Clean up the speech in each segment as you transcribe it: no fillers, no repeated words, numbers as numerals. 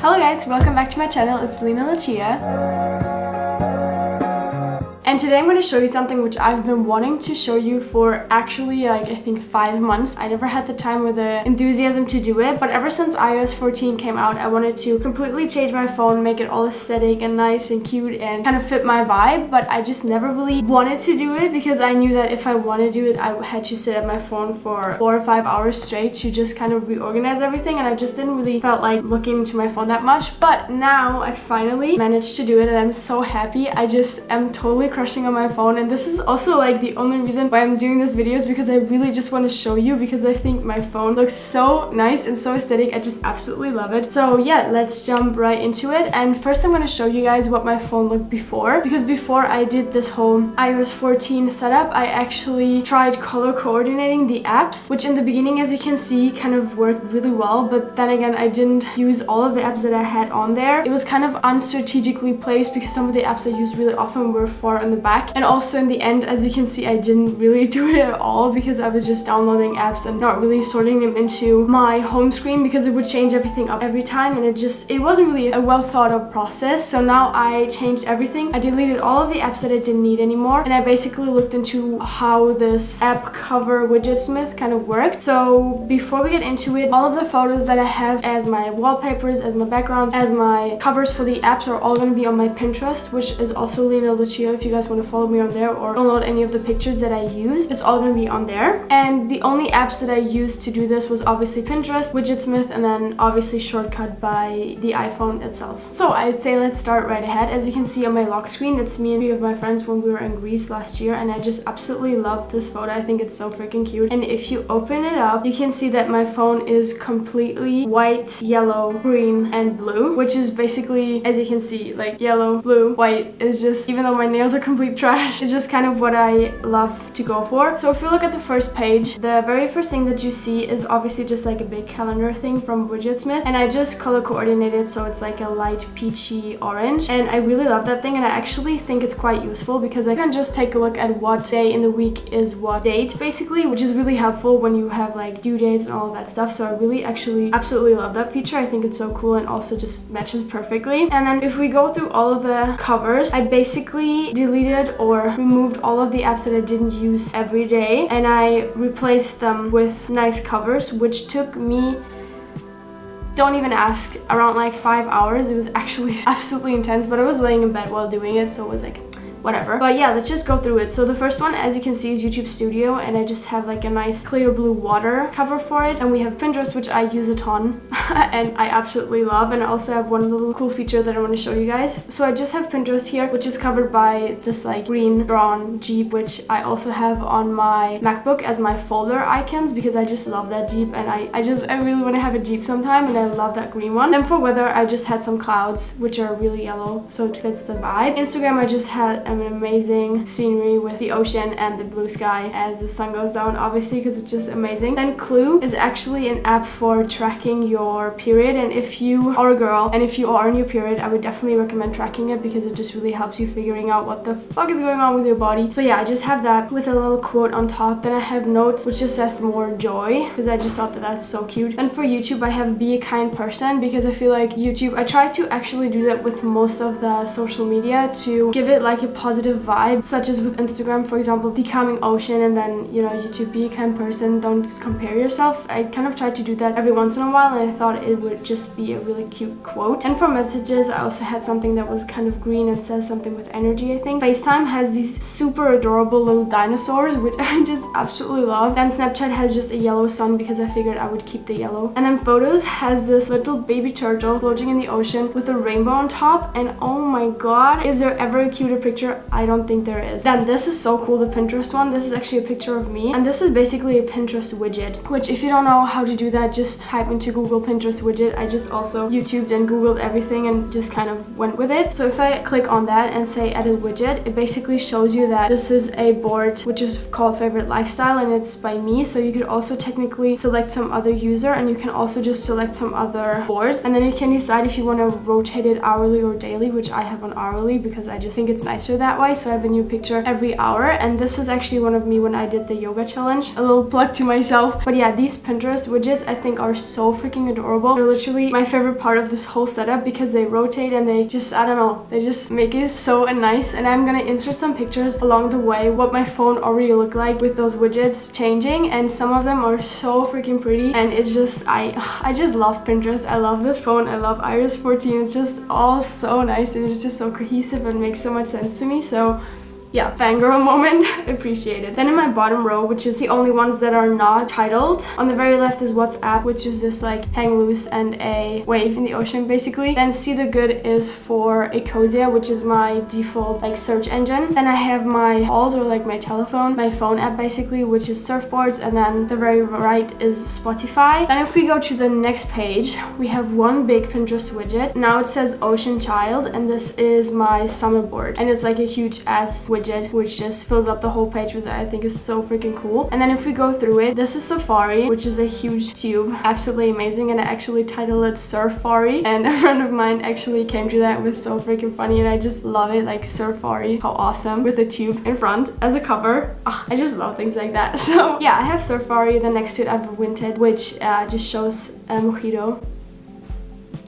Hello guys, welcome back to my channel. It's LenaLuciia. And today I'm going to show you something which I've been wanting to show you for actually I think 5 months. I never had the time or the enthusiasm to do it, but ever since iOS 14 came out, I wanted to completely change my phone, make it all aesthetic and nice and cute and kind of fit my vibe, but I just never really wanted to do it because I knew that if I wanted to do it, I had to sit at my phone for 4 or 5 hours straight to just kind of reorganize everything, and I just didn't really felt like looking into my phone that much. But now I finally managed to do it and I'm so happy. I just am totally crushing on my phone, and this is also like the only reason why I'm doing this video is because I really just want to show you, because I think my phone looks so nice and so aesthetic. I just absolutely love it. So yeah, let's jump right into it. And first I'm going to show you guys what my phone looked before, because before I did this whole iOS 14 setup, I actually tried color coordinating the apps, which in the beginning, as you can see, kind of worked really well, but then again I didn't use all of the apps that I had on there. It was kind of unstrategically placed because some of the apps I used really often were far on the back, and also in the end, as you can see, I didn't really do it at all because I was just downloading apps and not really sorting them into my home screen because it would change everything up every time, and it wasn't really a well thought out process. So now I changed everything. I deleted all of the apps that I didn't need anymore, and I basically looked into how this app cover widgetsmith kind of worked. So before we get into it, all of the photos that I have as my wallpapers, as my backgrounds, as my covers for the apps are all going to be on my Pinterest, which is also LenaLuciia. If you guys want to follow me on there or download any of the pictures that I used, it's all going to be on there. And the only apps that I used to do this was obviously Pinterest, widgetsmith, and then obviously shortcut by the iPhone itself. So I'd say let's start right ahead. As you can see on my lock screen, it's me and 3 of my friends when we were in Greece last year, and I just absolutely love this photo. I think it's so freaking cute. And if you open it up, you can see that my phone is completely white, yellow, green, and blue, which is basically, as you can see, like yellow, blue, white is just, even though my nails are complete trash, it's just kind of what I love to go for. So if you look at the first page, the very first thing that you see is obviously just like a big calendar thing from widgetsmith, and I just color coordinated so it's like a light peachy orange, and I really love that thing, and I actually think it's quite useful because I can just take a look at what day in the week is what date basically, which is really helpful when you have like due dates and all of that stuff. So I really actually absolutely love that feature. I think it's so cool and also just matches perfectly. And then if we go through all of the covers, I basically deleted or removed all of the apps that I didn't use every day, and I replaced them with nice covers, which took me, don't even ask, around like 5 hours. It was actually absolutely intense, but I was laying in bed while doing it, so it was like whatever. But yeah, let's just go through it. So the first one, as you can see, is YouTube Studio, and I just have like a nice clear blue water cover for it. And we have Pinterest, which I use a ton and I absolutely love. And I also have one little cool feature that I want to show you guys. So I just have Pinterest here, which is covered by this like green drawn Jeep, which I also have on my MacBook as my folder icons because I just love that Jeep, and I really want to have a Jeep sometime, and I love that green one. And for weather, I just had some clouds, which are really yellow, so it fits the vibe. Instagram, I just had an amazing scenery with the ocean and the blue sky as the sun goes down, obviously, because it's just amazing. Then Clue is actually an app for tracking your period, and if you are a girl and if you are on your period, I would definitely recommend tracking it because it just really helps you figuring out what the fuck is going on with your body. So yeah, I just have that with a little quote on top. Then I have notes which just says more joy because I just thought that that's so cute. And for YouTube, I have be a kind person because I feel like YouTube, I try to actually do that with most of the social media to give it like a positive vibe, such as with Instagram, for example, the calming ocean, and then, you know, YouTube, be a kind person, don't just compare yourself. I kind of tried to do that every once in a while, and I thought it would just be a really cute quote. And for messages, I also had something that was kind of green and says something with energy, I think. FaceTime has these super adorable little dinosaurs, which I just absolutely love. Then Snapchat has just a yellow sun because I figured I would keep the yellow. And then Photos has this little baby turtle floating in the ocean with a rainbow on top, and oh my god, is there ever a cuter picture? I don't think there is. Then this is so cool, the Pinterest one. This is actually a picture of me, and this is basically a Pinterest widget, which if you don't know how to do that, just type into Google Pinterest widget. I just also YouTubed and Googled everything and just kind of went with it. So if I click on that and say edit widget, it basically shows you that this is a board which is called Favorite Lifestyle, and it's by me. So you could also technically select some other user, and you can also just select some other boards, and then you can decide if you want to rotate it hourly or daily, which I have on hourly because I just think it's nicer faster that way, so I have a new picture every hour. And this is actually one of me when I did the yoga challenge. A little plug to myself. But yeah, these Pinterest widgets I think are so freaking adorable. They're literally my favorite part of this whole setup because they rotate and they just, I don't know, they just make it so nice. And I'm gonna insert some pictures along the way what my phone already looked like with those widgets changing, and some of them are so freaking pretty. And it's just, I just love Pinterest. I love this phone. I love iOS 14. It's just all so nice and it's just so cohesive and makes so much sense to me. So yeah, fangirl moment, appreciate it. Then in my bottom row, which is the only ones that are not titled, on the very left is WhatsApp, which is just like hang loose and a wave in the ocean basically. Then See the Good is for Ecosia, which is my default like search engine. Then I have my halls, or like my telephone, my phone app basically, which is surfboards, and then the very right is Spotify. Then if we go to the next page, we have one big Pinterest widget. Now it says Ocean Child, and this is my summer board, and it's like a huge ass widget which just fills up the whole page, which I think is so freaking cool. And then if we go through it, this is Safari, which is a huge tube, absolutely amazing, and I actually titled it Surfari, and a friend of mine actually came to that. It was so freaking funny, and I just love it, like Surfari, how awesome, with a tube in front as a cover. I just love things like that. So yeah, I have Surfari. Then next to it I have Winted, which just shows a mojito.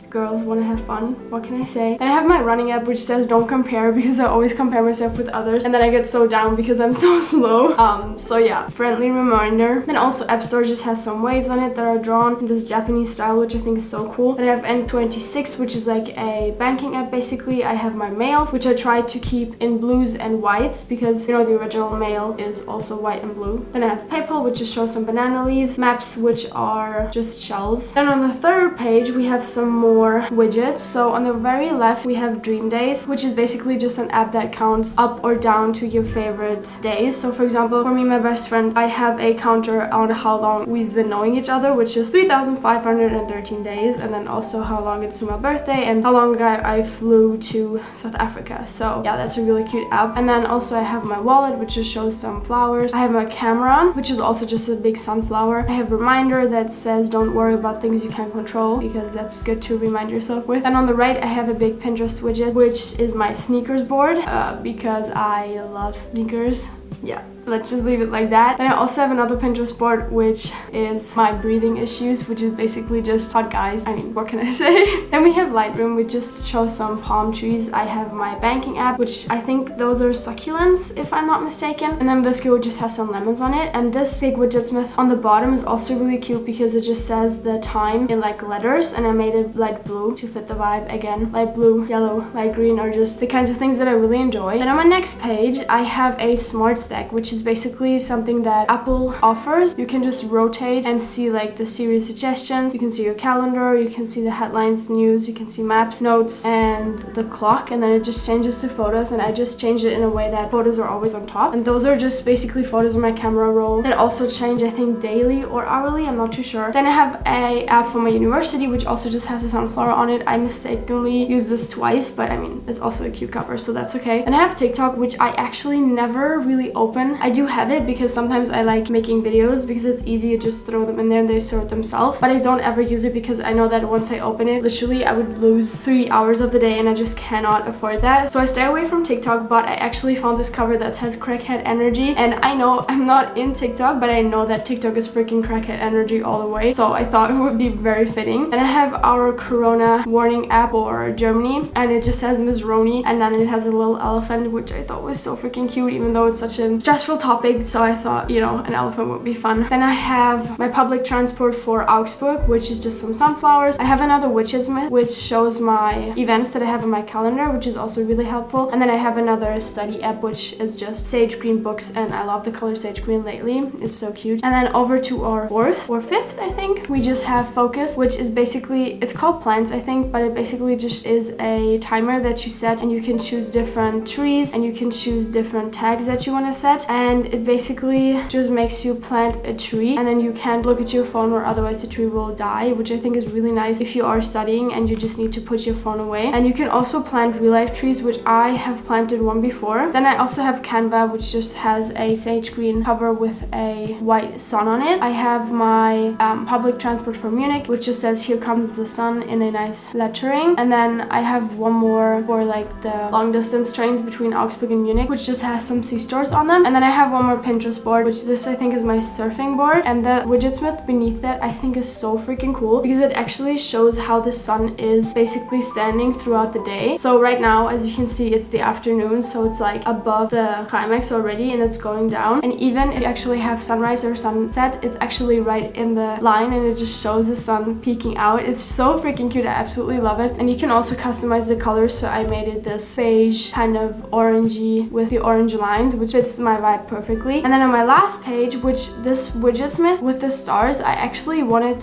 Girls want to have fun, what can I say? Then I have my running app, which says don't compare, because I always compare myself with others and then I get so down because I'm so slow. So yeah, friendly reminder. Then also App Store just has some waves on it that are drawn in this Japanese style, which I think is so cool. Then I have N26, which is like a banking app basically. I have my mails, which I try to keep in blues and whites because, you know, the original mail is also white and blue. Then I have PayPal, which just shows some banana leaves. Maps, which are just shells. Then on the third page we have some more widgets. So on the very left we have Dream Days, which is basically just an app that counts up or down to your favorite days. So for example, for me, my best friend, I have a counter on how long we've been knowing each other, which is 3,513 days, and then also how long it's to my birthday and how long ago I flew to South Africa. So yeah, that's a really cute app. And then also I have my wallet, which just shows some flowers. I have my camera, which is also just a big sunflower. I have a reminder that says don't worry about things you can't control, because that's good to remind yourself with. And on the right I have a big Pinterest widget, which is my sneakers board, because I love sneakers. Yeah, let's just leave it like that. Then I also have another Pinterest board, which is my breathing issues, which is basically just hot guys. I mean, what can I say? Then we have Lightroom, which just shows some palm trees. I have my banking app, which I think those are succulents if I'm not mistaken. And then Biscuit just has some lemons on it. And this big widget smith on the bottom is also really cute because it just says the time in like letters, and I made it light blue to fit the vibe. Again, light blue, yellow, light green are just the kinds of things that I really enjoy. Then on my next page I have a smart stack, which is basically something that Apple offers. You can just rotate and see like the Siri suggestions. You can see your calendar, you can see the headlines, news, you can see maps, notes, and the clock, and then it just changes to photos. And I just changed it in a way that photos are always on top, and those are just basically photos of my camera roll that also change, I think, daily or hourly, I'm not too sure. Then I have a app for my university, which also just has a sunflower on it. I mistakenly used this twice, but I mean, it's also a cute cover, so that's okay. And I have TikTok, which I actually never really open. I do have it because sometimes I like making videos because it's easy to just throw them in there and they sort themselves, but I don't ever use it because I know that once I open it, literally I would lose 3 hours of the day, and I just cannot afford that. So I stay away from TikTok, but I actually found this cover that says crackhead energy, and I know I'm not in TikTok, but I know that TikTok is freaking crackhead energy all the way, so I thought it would be very fitting. And I have our Corona warning app for Germany, and it just says Miss Roni, and then it has a little elephant, which I thought was so freaking cute, even though it's such a stressful topic, so I thought, you know, an elephant would be fun. Then I have my public transport for Augsburg, which is just some sunflowers. I have another witches myth, which shows my events that I have in my calendar, which is also really helpful. And then I have another study app, which is just sage green books, and I love the color sage green lately. It's so cute. And then over to our fourth or fifth, I think, we just have Focus, which is basically, it's called plants, I think, but it basically just is a timer that you set, and you can choose different trees and you can choose different tags that you want to set. And and it basically just makes you plant a tree, and then you can't look at your phone or otherwise the tree will die, which I think is really nice if you are studying and you just need to put your phone away. And you can also plant real life trees, which I have planted one before. Then I also have Canva, which just has a sage green cover with a white sun on it. I have my public transport for Munich, which just says "Here comes the sun" in a nice lettering. And then I have one more for like the long distance trains between Augsburg and Munich, which just has some C-stores on them. And then I have one more Pinterest board, which this I think is my surfing board. And the widgetsmith beneath that I think is so freaking cool because it actually shows how the sun is basically standing throughout the day. So right now, as you can see, it's the afternoon, so it's like above the climax already and it's going down. And even if you actually have sunrise or sunset, it's actually right in the line and it just shows the sun peeking out. It's so freaking cute. I absolutely love it. And you can also customize the colors, so I made it this beige kind of orangey with the orange lines, which fits my vibe perfectly. And then on my last page, which this widgetsmith with the stars, I actually wanted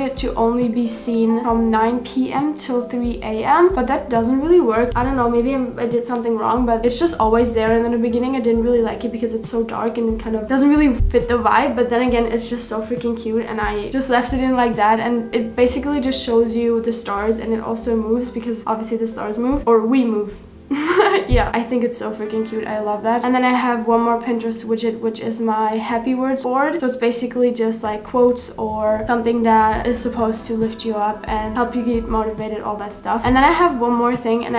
it to only be seen from 9 p.m. till 3 a.m. but that doesn't really work. I don't know, maybe I did something wrong, but it's just always there. And in the beginning I didn't really like it because it's so dark and it kind of doesn't really fit the vibe, but then again it's just so freaking cute and I just left it in like that. And it basically just shows you the stars, and it also moves because obviously the stars move, or we move. Yeah, I think it's so freaking cute. I love that. And then I have one more Pinterest widget, which is my happy words board. So it's basically just like quotes or something that is supposed to lift you up and help you get motivated, all that stuff. And then I have one more thing, and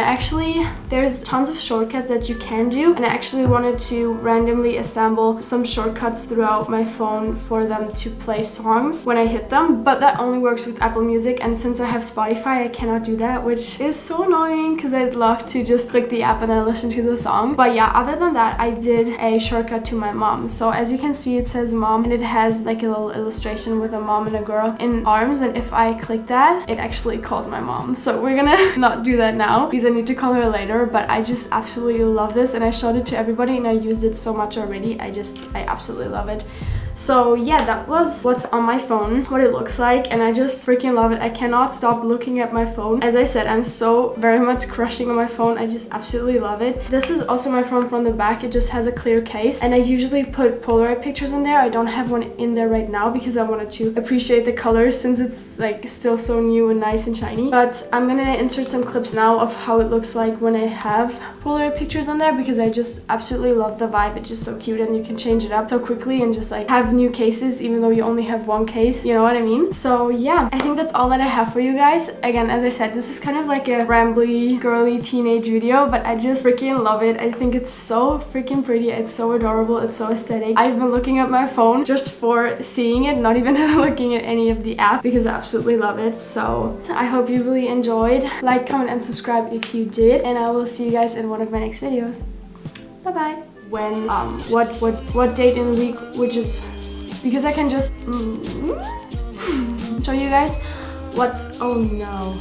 there's tons of shortcuts that you can do, and I actually wanted to randomly assemble some shortcuts throughout my phone for them to play songs when I hit them, but that only works with Apple Music, and since I have Spotify I cannot do that, which is so annoying because I'd love to just click the app and then listen to the song. But yeah, other than that, I did a shortcut to my mom. So as you can see, it says mom and it has like a little illustration with a mom and a girl in arms, and if I click that, it actually calls my mom. So we're gonna not do that now because I need to call her later, but I just absolutely love this and I showed it to everybody and I used it so much already. I absolutely love it. So yeah, that was what's on my phone, what it looks like, and I just freaking love it. I cannot stop looking at my phone. As I said, I'm so very much crushing on my phone. I just absolutely love it. This is also my phone from the back. It just has a clear case, and I usually put Polaroid pictures in there. I don't have one in there right now because I wanted to appreciate the colors since it's like still so new and nice and shiny. But I'm gonna insert some clips now of how it looks like when I have Polaroid pictures on there because I just absolutely love the vibe. It's just so cute and you can change it up so quickly and just like have new cases even though you only have one case, you know what I mean? So yeah, I think that's all that I have for you guys. Again, as I said, this is kind of like a rambly, girly teenage video, but I just freaking love it. I think it's so freaking pretty. It's so adorable. It's so aesthetic. I've been looking at my phone just for seeing it, not even looking at any of the apps because I absolutely love it. So I hope you really enjoyed. Like, comment, and subscribe if you did, and I will see you guys in one of my next videos. Bye bye. When what date in the week, which is because I can just show you guys what's, oh no.